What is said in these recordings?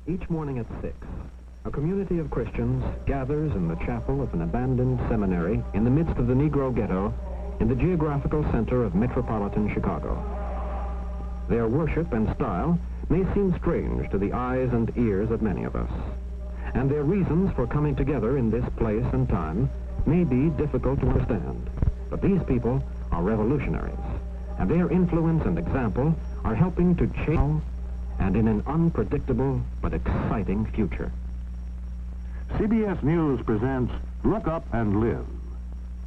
Each morning at 6, a community of Christians gathers in the chapel of an abandoned seminary in the midst of the Negro ghetto in the geographical center of metropolitan Chicago. Their worship and style may seem strange to the eyes and ears of many of us, and their reasons for coming together in this place and time may be difficult to understand. But these people are revolutionaries, and their influence and example are helping to change and in an unpredictable but exciting future. CBS News presents Look Up and Live.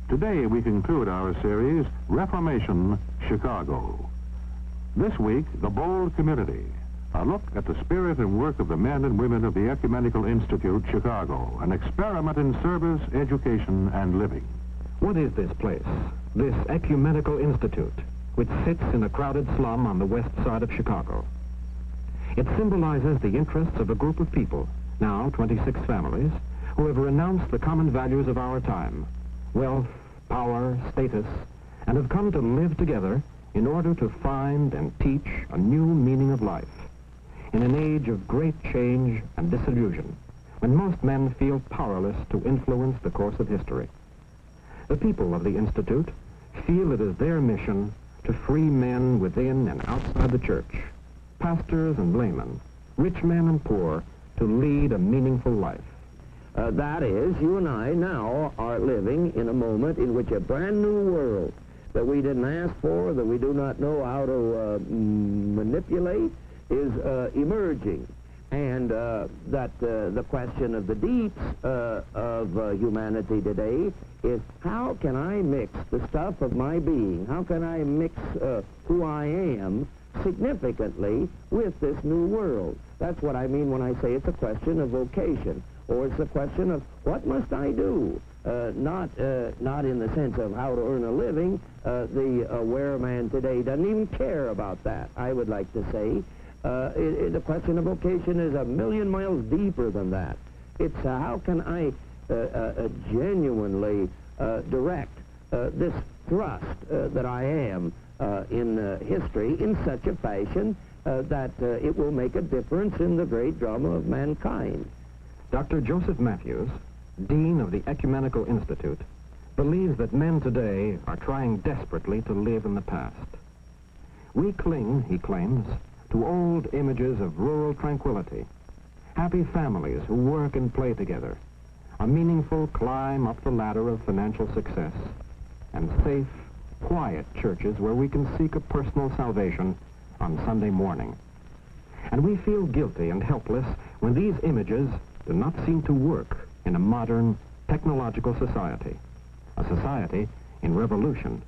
Today we conclude our series, Reformation, Chicago. This week, The Bold Community, a look at the spirit and work of the men and women of the Ecumenical Institute, Chicago, an experiment in service, education, and living. What is this place, this Ecumenical Institute, which sits in a crowded slum on the west side of Chicago? It symbolizes the interests of a group of people, now 26 families, who have renounced the common values of our time, wealth, power, status, and have come to live together in order to find and teach a new meaning of life in an age of great change and disillusion, when most men feel powerless to influence the course of history. The people of the Institute feel it is their mission to free men within and outside the church, pastors and laymen, rich men and poor, to lead a meaningful life. That is, you and I now are living in a moment in which a brand new world that we didn't ask for, that we do not know how to manipulate, is emerging. And that the question of the deeps of humanity today is, how can I mix the stuff of my being? How can I mix who I am significantly with this new world? That's what I mean when I say it's a question of vocation, or it's a question of what must I do? Not in the sense of how to earn a living. The aware man today doesn't even care about that, I would like to say. The question of vocation is a million miles deeper than that. It's how can I genuinely direct this thrust that I am in history in such a fashion that it will make a difference in the great drama of mankind. Dr. Joseph Matthews, Dean of the Ecumenical Institute, believes that men today are trying desperately to live in the past. We cling, he claims, to old images of rural tranquility, happy families who work and play together, a meaningful climb up the ladder of financial success, and safe, quiet churches where we can seek a personal salvation on Sunday morning. And we feel guilty and helpless when these images do not seem to work in a modern, technological society, a society in revolution.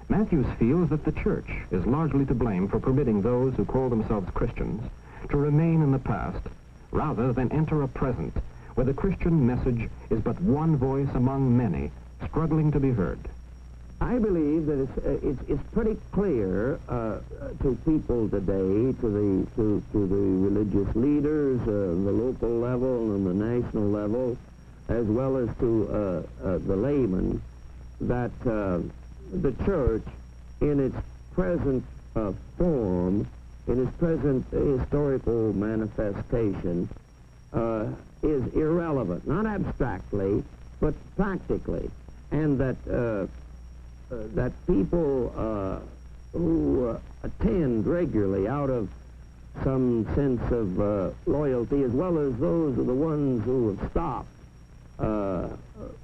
Matthews feels that the church is largely to blame for permitting those who call themselves Christians to remain in the past rather than enter a present where the Christian message is but one voice among many struggling to be heard. I believe that it's pretty clear to people today, to the religious leaders, the local level and the national level, as well as to the layman, that the church, in its present form, in its present historical manifestation, is irrelevant, not abstractly, but practically, and that that people who attend regularly out of some sense of loyalty, as well as those are the ones who have stopped,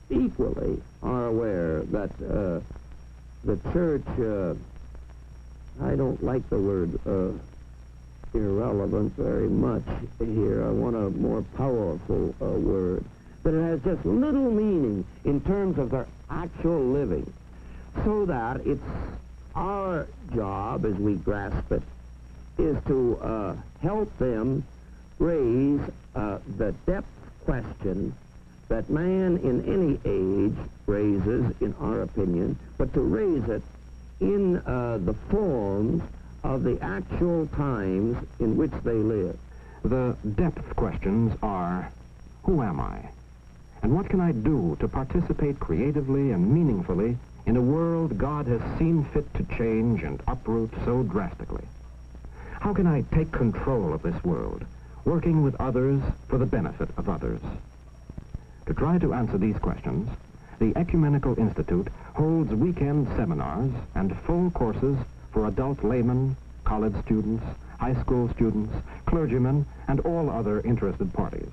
equally are aware that the church, I don't like the word irrelevant very much here. I want a more powerful word. But it has just little meaning in terms of their actual living. So that it's our job, as we grasp it, is to help them raise the depth question that man in any age raises, in our opinion, but to raise it in the forms of the actual times in which they live. The depth questions are, who am I? And what can I do to participate creatively and meaningfully in a world God has seen fit to change and uproot so drastically? How can I take control of this world, working with others for the benefit of others? To try to answer these questions, the Ecumenical Institute holds weekend seminars and full courses for adult laymen, college students, high school students, clergymen, and all other interested parties.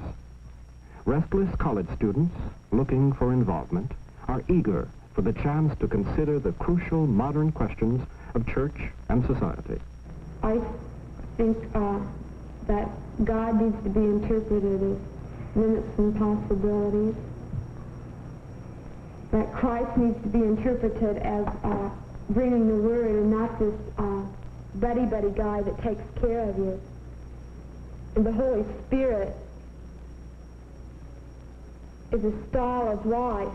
Restless college students looking for involvement are eager for the chance to consider the crucial modern questions of church and society. I think that God needs to be interpreted as limits and possibilities, that Christ needs to be interpreted as bringing the Word and not this buddy-buddy guy that takes care of you. And the Holy Spirit is a style of life,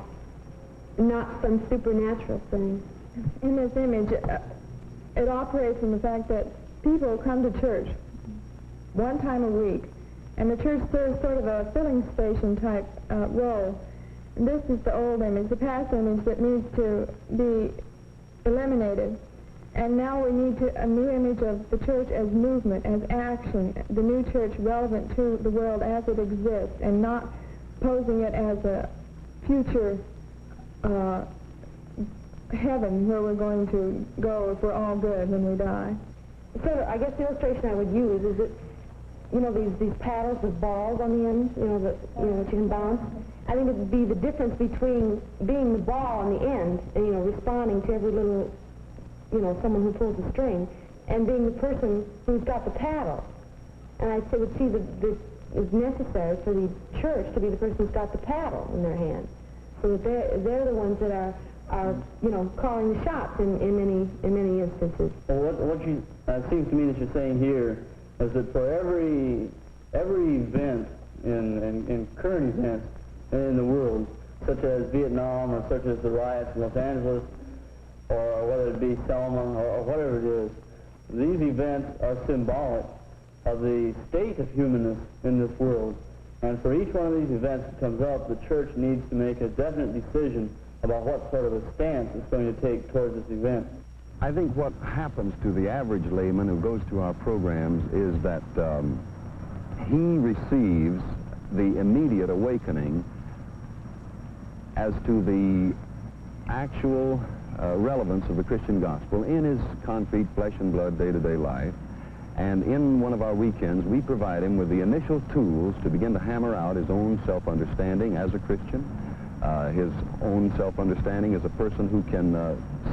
not some supernatural thing. In this image, it operates in the fact that people come to church one time a week, and the church serves sort of a filling station type role. And this is the old image, the past image that needs to be eliminated. And now we need a new image of the church as movement, as action, the new church relevant to the world as it exists, and not posing it as a future heaven where we're going to go if we're all good when we die. So I guess the illustration I would use is that, you know, these paddles with balls on the end, that you can bounce. I think it would be the difference between being the ball on the end, and, responding to every little, someone who pulls a string, and being the person who's got the paddle. And I would see that this is necessary for the church to be the person who's got the paddle in their hand, so that they're the ones that are calling the shots in many instances. Well, what you seems to me that you're saying here is that for every event in current events in the world, such as Vietnam or such as the riots in Los Angeles, or whether it be Selma or whatever it is, these events are symbolic of the state of humanness in this world. And for each one of these events that comes up, the church needs to make a definite decision about what sort of a stance it's going to take towards this event. I think what happens to the average layman who goes to our programs is that he receives the immediate awakening as to the actual relevance of the Christian gospel in his concrete flesh and blood day-to-day life. And in one of our weekends, we provide him with the initial tools to begin to hammer out his own self-understanding as a Christian, his own self-understanding as a person who can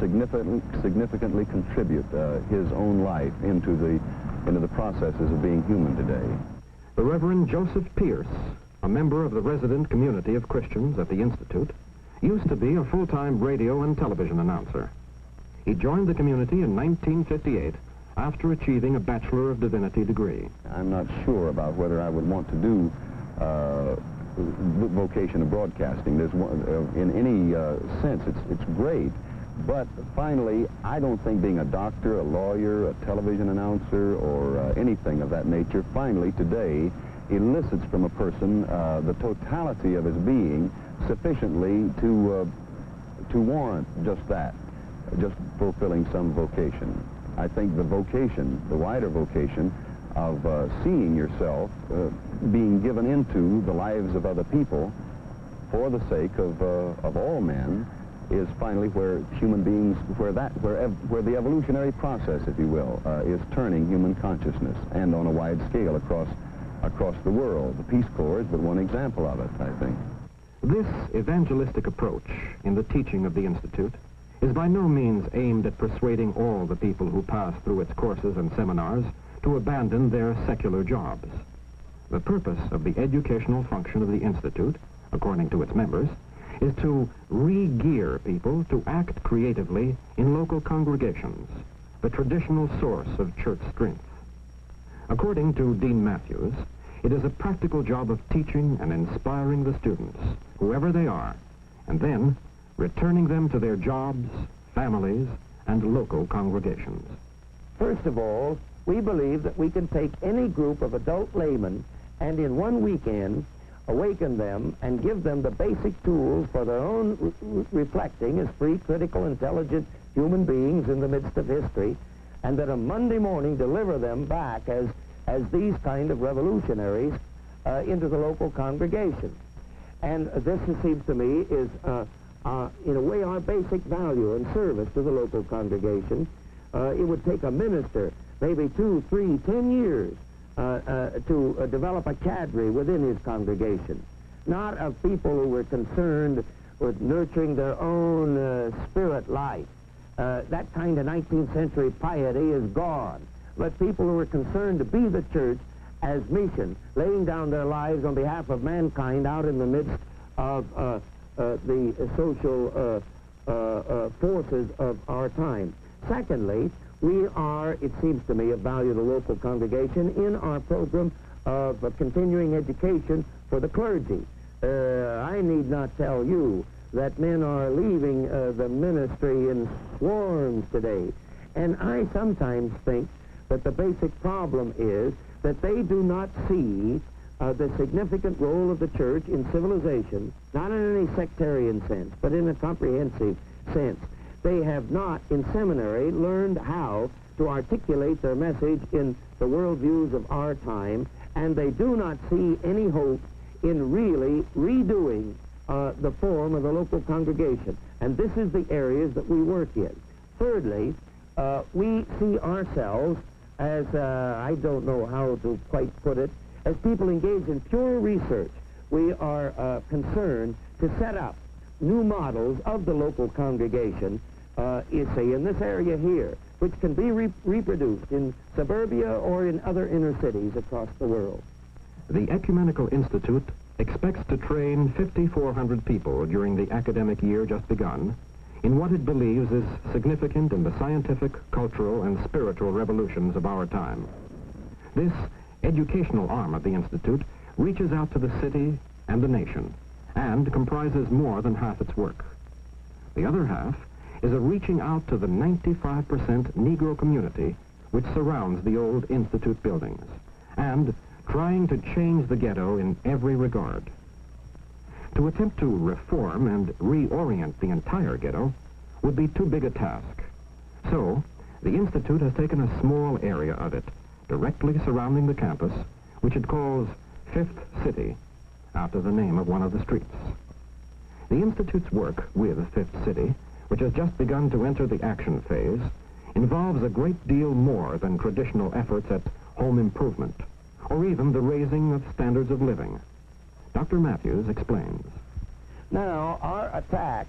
significantly contribute his own life into the processes of being human today. The Reverend Joseph Pierce, a member of the resident community of Christians at the Institute, used to be a full-time radio and television announcer. He joined the community in 1958 after achieving a Bachelor of Divinity degree. I'm not sure about whether I would want to do the vocation of broadcasting. There's one, in any sense, it's great, but finally, I don't think being a doctor, a lawyer, a television announcer, or anything of that nature, finally today elicits from a person the totality of his being sufficiently to warrant just that, just fulfilling some vocation. I think the vocation, the wider vocation of seeing yourself being given into the lives of other people for the sake of all men, is finally where human beings, where the evolutionary process, if you will, is turning human consciousness, and on a wide scale across the world. The Peace Corps is but one example of it, I think. This evangelistic approach in the teaching of the Institute is by no means aimed at persuading all the people who pass through its courses and seminars to abandon their secular jobs. The purpose of the educational function of the Institute, according to its members, is to re-gear people to act creatively in local congregations, the traditional source of church strength. According to Dean Matthews, it is a practical job of teaching and inspiring the students, whoever they are, and then returning them to their jobs, families, and local congregations. First of all, we believe that we can take any group of adult laymen and in one weekend awaken them and give them the basic tools for their own reflecting as free, critical, intelligent human beings in the midst of history, and that a Monday morning deliver them back as as these kind of revolutionaries into the local congregation. And this, it seems to me, is in a way our basic value and service to the local congregation. It would take a minister maybe 2, 3, 10 years to develop a cadre within his congregation, not of people who were concerned with nurturing their own spirit life. That kind of 19th century piety is gone. But people who are concerned to be the church as mission, laying down their lives on behalf of mankind out in the midst of the social forces of our time. Secondly, we are, it seems to me, of value to the local congregation in our program of continuing education for the clergy. I need not tell you that men are leaving the ministry in swarms today. And I sometimes think that the basic problem is that they do not see the significant role of the church in civilization, not in any sectarian sense, but in a comprehensive sense. They have not, in seminary, learned how to articulate their message in the worldviews of our time, and they do not see any hope in really redoing the form of the local congregation. And this is the areas that we work in. Thirdly, we see ourselves as, I don't know how to quite put it, as people engaged in pure research. We are concerned to set up new models of the local congregation, you see, in this area here, which can be reproduced in suburbia or in other inner cities across the world. The Ecumenical Institute expects to train 5,400 people during the academic year just begun in what it believes is significant in the scientific, cultural, and spiritual revolutions of our time. This educational arm of the Institute reaches out to the city and the nation and comprises more than half its work. The other half is a reaching out to the 95% Negro community which surrounds the old Institute buildings and trying to change the ghetto in every regard. To attempt to reform and reorient the entire ghetto would be too big a task. So, the Institute has taken a small area of it, directly surrounding the campus, which it calls Fifth City, after the name of one of the streets. The Institute's work with Fifth City, which has just begun to enter the action phase, involves a great deal more than traditional efforts at home improvement, or even the raising of standards of living. Dr. Matthews explains. Now, our attack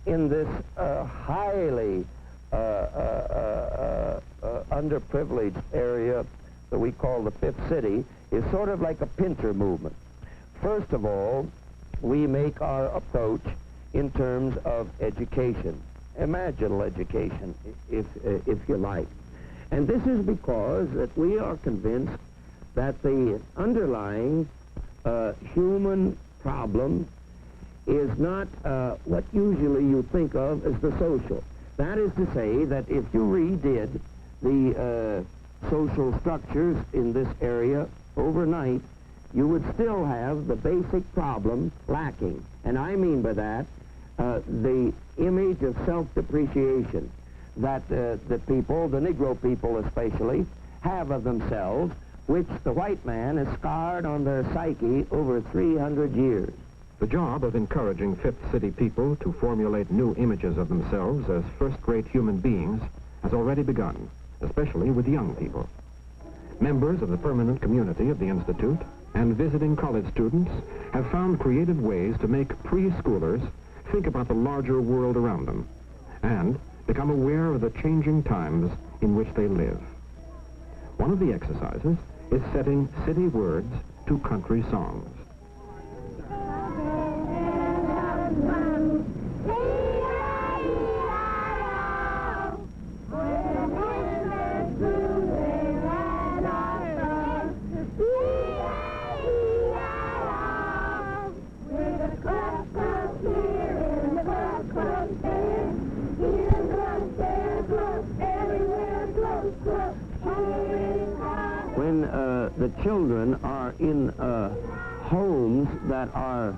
in this highly underprivileged area that we call the Fifth City is sort of like a pincer movement. First of all, we make our approach in terms of education, imaginal education, if you like. And this is because that we are convinced that the underlying human problem is not what usually you think of as the social. That is to say that if you redid the social structures in this area overnight, you would still have the basic problem lacking. And I mean by that the image of self-depreciation that the people, the Negro people especially, have of themselves, which the white man has scarred on their psyche over 300 years. The job of encouraging Fifth City people to formulate new images of themselves as first-rate human beings has already begun, especially with young people. Members of the permanent community of the Institute and visiting college students have found creative ways to make preschoolers think about the larger world around them and become aware of the changing times in which they live. One of the exercises is setting city words to country songs. When the children are in homes that are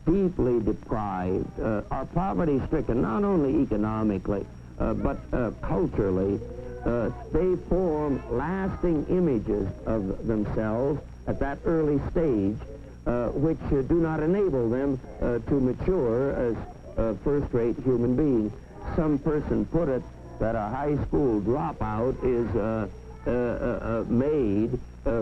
deeply deprived, are poverty-stricken, not only economically, but culturally, they form lasting images of themselves at that early stage, which do not enable them to mature as first-rate human beings. Some person put it that a high school dropout is made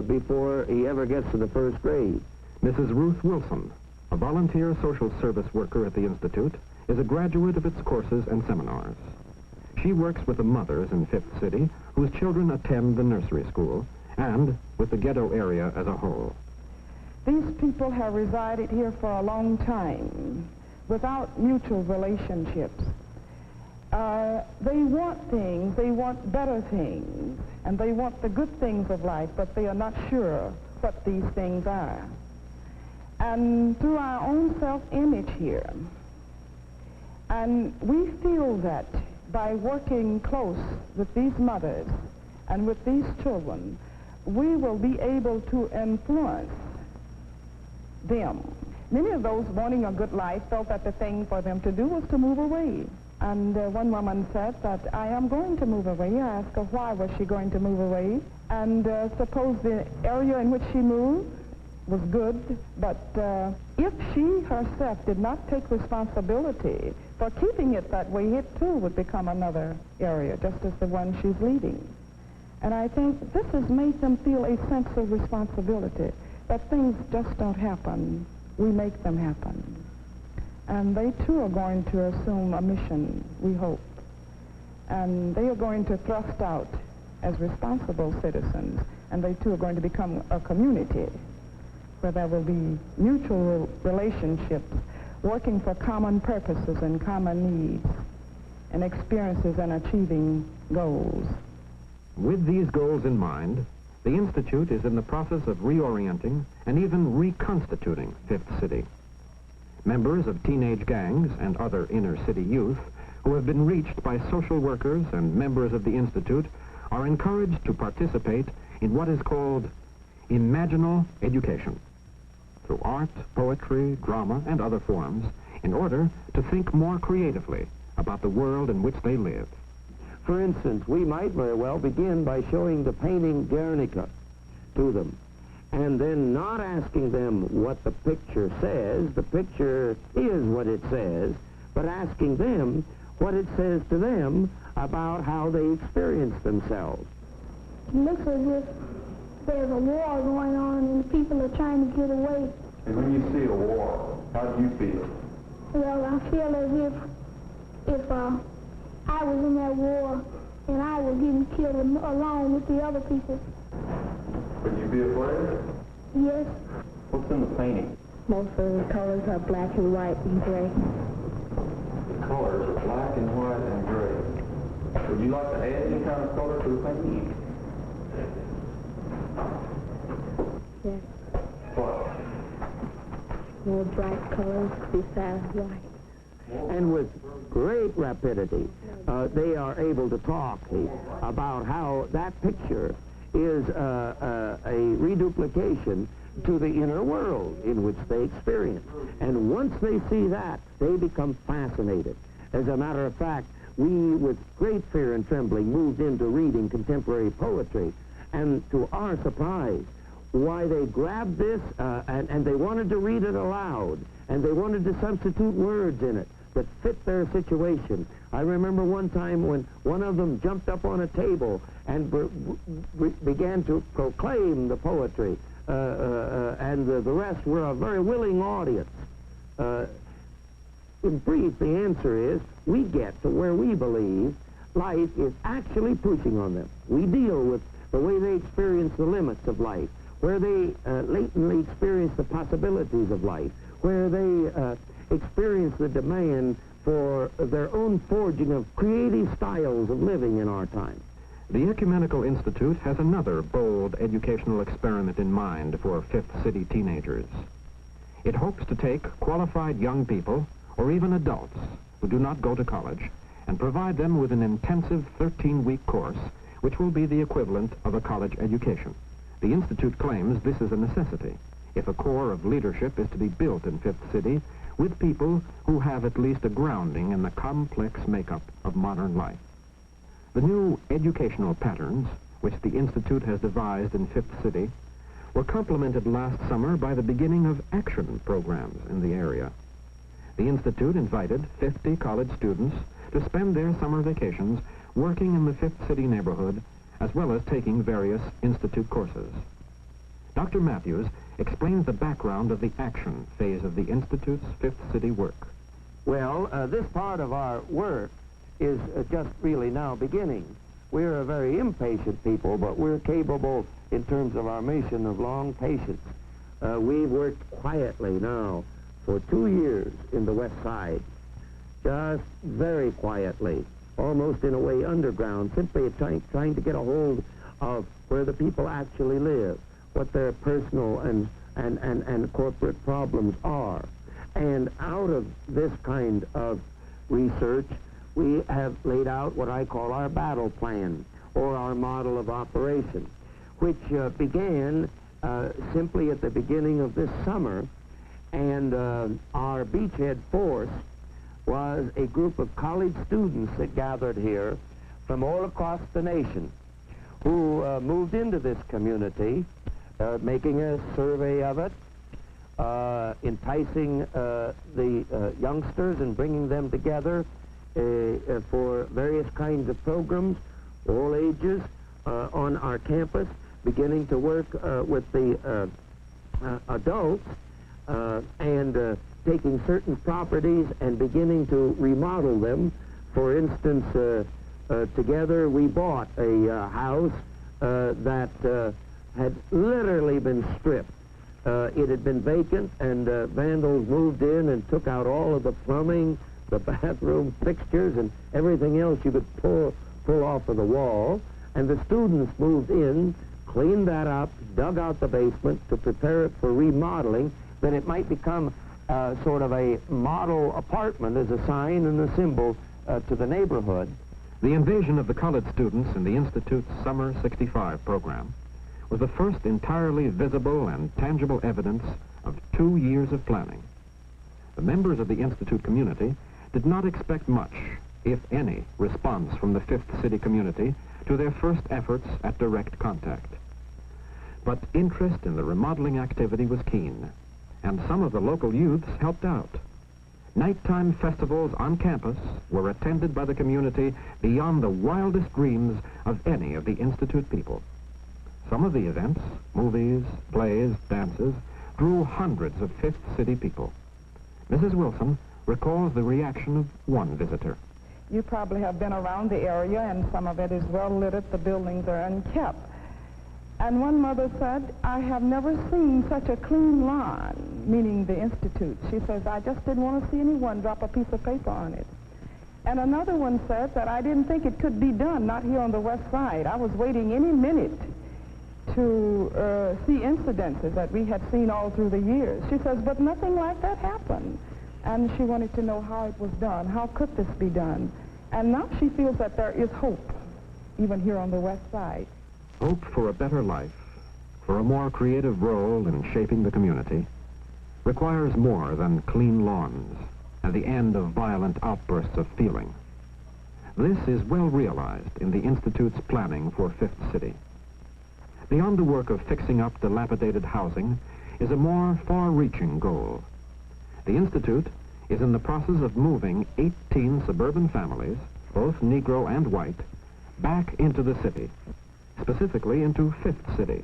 before he ever gets to the first grade. Mrs. Ruth Wilson, a volunteer social service worker at the Institute, is a graduate of its courses and seminars. She works with the mothers in Fifth City whose children attend the nursery school and with the ghetto area as a whole. These people have resided here for a long time without mutual relationships. They want things, they want better things, and they want the good things of life, but they are not sure what these things are. And through our own self-image here, and we feel that by working close with these mothers and with these children, we will be able to influence them. Many of those wanting a good life felt that the thing for them to do was to move away. And one woman said that, I am going to move away. I asked her why was she going to move away. And suppose the area in which she moved was good, but if she herself did not take responsibility for keeping it that way, it too would become another area, just as the one she's leaving. And I think this has made them feel a sense of responsibility, that things just don't happen. We make them happen. And they too are going to assume a mission, we hope. And they are going to thrust out as responsible citizens, and they too are going to become a community where there will be mutual relationships, working for common purposes and common needs, and experiences and achieving goals. With these goals in mind, the Institute is in the process of reorienting and even reconstituting Fifth City. Members of teenage gangs and other inner-city youth who have been reached by social workers and members of the Institute are encouraged to participate in what is called Imaginal education, through art, poetry, drama, and other forms, in order to think more creatively about the world in which they live. For instance, we might very well begin by showing the painting Guernica to them, and then not asking them what the picture says. The picture is what it says, but asking them what it says to them about how they experience themselves. It looks as if there's a war going on and people are trying to get away. And when you see a war, how do you feel? Well, I feel as if I was in that war and I was getting killed along with the other people. Would you be afraid? Yes. What's in the painting? Most of the colors are black and white and gray. The colors are black and white and gray. Would you like to add any kind of color to the painting? Yes. What? More bright colors besides white. And with great rapidity, they are able to talk about how that picture is a reduplication to the inner world in which they experience. And once they see that, they become fascinated. As a matter of fact, we, with great fear and trembling, moved into reading contemporary poetry, and to our surprise, why they grabbed this and they wanted to read it aloud, and they wanted to substitute words in it that fit their situation. I remember one time when one of them jumped up on a table and began to proclaim the poetry, and the rest were a very willing audience. In brief, the answer is we get to where we believe life is actually pushing on them. We deal with the way they experience the limits of life, where they latently experience the possibilities of life, where they experience the demand for their own forging of creative styles of living in our time. The Ecumenical Institute has another bold educational experiment in mind for Fifth City teenagers. It hopes to take qualified young people, or even adults, who do not go to college, and provide them with an intensive 13-week course, which will be the equivalent of a college education. The Institute claims this is a necessity if a core of leadership is to be built in Fifth City with people who have at least a grounding in the complex makeup of modern life. The new educational patterns, which the Institute has devised in Fifth City, were complemented last summer by the beginning of action programs in the area. The Institute invited 50 college students to spend their summer vacations working in the Fifth City neighborhood, as well as taking various Institute courses. Dr. Matthews explains the background of the action phase of the Institute's Fifth City work. Well, this part of our work is just really now beginning. We're a very impatient people, but we're capable in terms of our mission of long patience. We've worked quietly now for 2 years in the West Side, just very quietly, almost in a way underground, simply trying to get a hold of where the people actually live, what their personal and corporate problems are. And out of this kind of research, we have laid out what I call our battle plan, or our model of operation, which began simply at the beginning of this summer. And our beachhead force was a group of college students that gathered here from all across the nation, who moved into this community, making a survey of it, enticing the youngsters and bringing them together for various kinds of programs, all ages, on our campus, beginning to work with the adults, and taking certain properties and beginning to remodel them. For instance, together we bought a house that had literally been stripped. It had been vacant, and vandals moved in and took out all of the plumbing, the bathroom fixtures, and everything else you could pull off of the wall. And the students moved in, cleaned that up, dug out the basement to prepare it for remodeling, that it might become sort of a model apartment as a sign and a symbol to the neighborhood. The invasion of the college students in the Institute's Summer 65 program was the first entirely visible and tangible evidence of 2 years of planning. The members of the Institute community did not expect much, if any, response from the Fifth City community to their first efforts at direct contact. But interest in the remodeling activity was keen, and some of the local youths helped out. Nighttime festivals on campus were attended by the community beyond the wildest dreams of any of the Institute people. Some of the events, movies, plays, dances, drew hundreds of Fifth City people. Mrs. Wilson recalls the reaction of one visitor. You probably have been around the area, and some of it is well lit. The buildings are unkept. And one mother said, "I have never seen such a clean lawn," meaning the Institute. She says, "I just didn't want to see anyone drop a piece of paper on it." And another one said that, "I didn't think it could be done, not here on the West Side. I was waiting any minute to see incidences that we had seen all through the years." She says, "But nothing like that happened." And she wanted to know how it was done. How could this be done? And now she feels that there is hope, even here on the West Side. Hope for a better life, for a more creative role in shaping the community, requires more than clean lawns and the end of violent outbursts of feeling. This is well realized in the Institute's planning for Fifth City. Beyond the work of fixing up dilapidated housing is a more far-reaching goal. The Institute is in the process of moving 18 suburban families, both Negro and white, back into the city, specifically into Fifth City,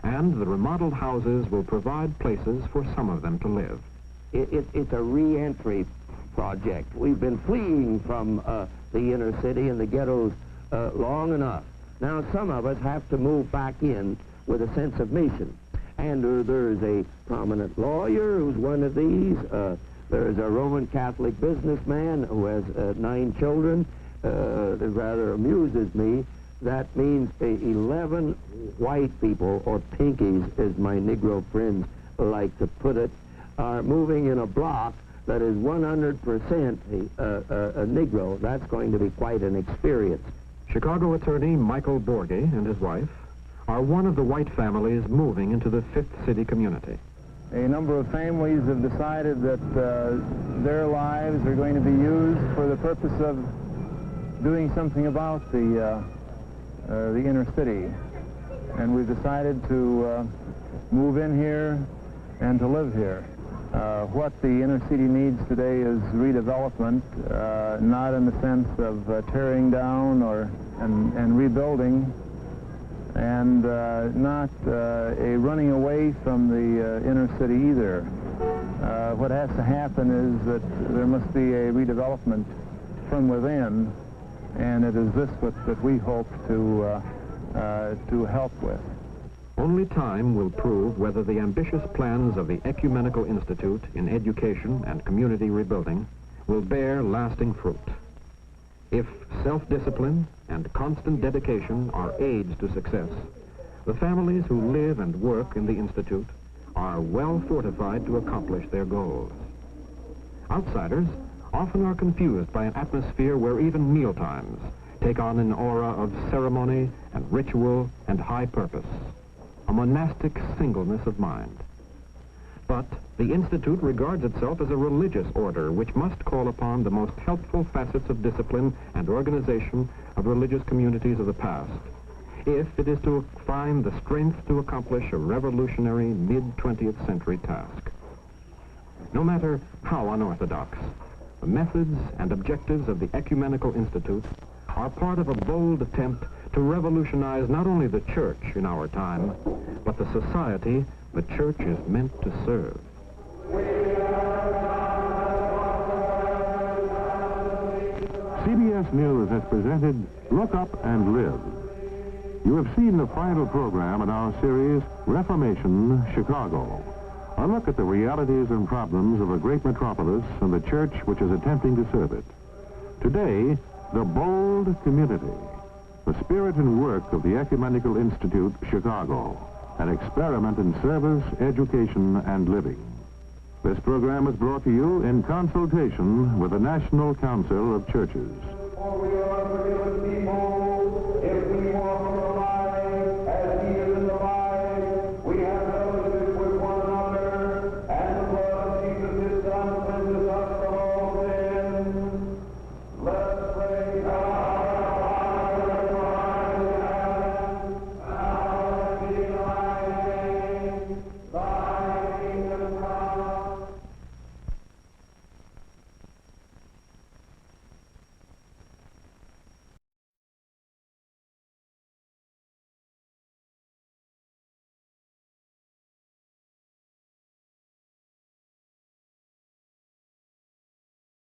and the remodeled houses will provide places for some of them to live. It's a re-entry project. We've been fleeing from the inner city and the ghettos long enough. Now some of us have to move back in with a sense of mission. And there's a prominent lawyer who's one of these. There's a Roman Catholic businessman who has 9 children. It rather amuses me. That means 11 white people, or pinkies, as my Negro friends like to put it, are moving in a block that is 100% a Negro. That's going to be quite an experience. Chicago attorney Michael Borghi and his wife are one of the white families moving into the Fifth City community. A number of families have decided that their lives are going to be used for the purpose of doing something about the inner city. And we've decided to move in here and to live here. What the inner city needs today is redevelopment, not in the sense of tearing down and rebuilding, and not a running away from the inner city either. What has to happen is that there must be a redevelopment from within, and it is this that we hope to help with. Only time will prove whether the ambitious plans of the Ecumenical Institute in education and community rebuilding will bear lasting fruit. If self-discipline and constant dedication are aids to success, the families who live and work in the Institute are well fortified to accomplish their goals. Outsiders often are confused by an atmosphere where even mealtimes take on an aura of ceremony and ritual and high purpose, a monastic singleness of mind. But the Institute regards itself as a religious order which must call upon the most helpful facets of discipline and organization of religious communities of the past, if it is to find the strength to accomplish a revolutionary mid-20th century task. No matter how unorthodox, the methods and objectives of the Ecumenical Institute are part of a bold attempt to revolutionize not only the church in our time, but the society the church is meant to serve. CBS News has presented Look Up and Live. You have seen the final program in our series, Reformation Chicago. A look at the realities and problems of a great metropolis and the church which is attempting to serve it. Today, the bold community, the spirit and work of the Ecumenical Institute, Chicago, an experiment in service, education, and living. This program is brought to you in consultation with the National Council of Churches.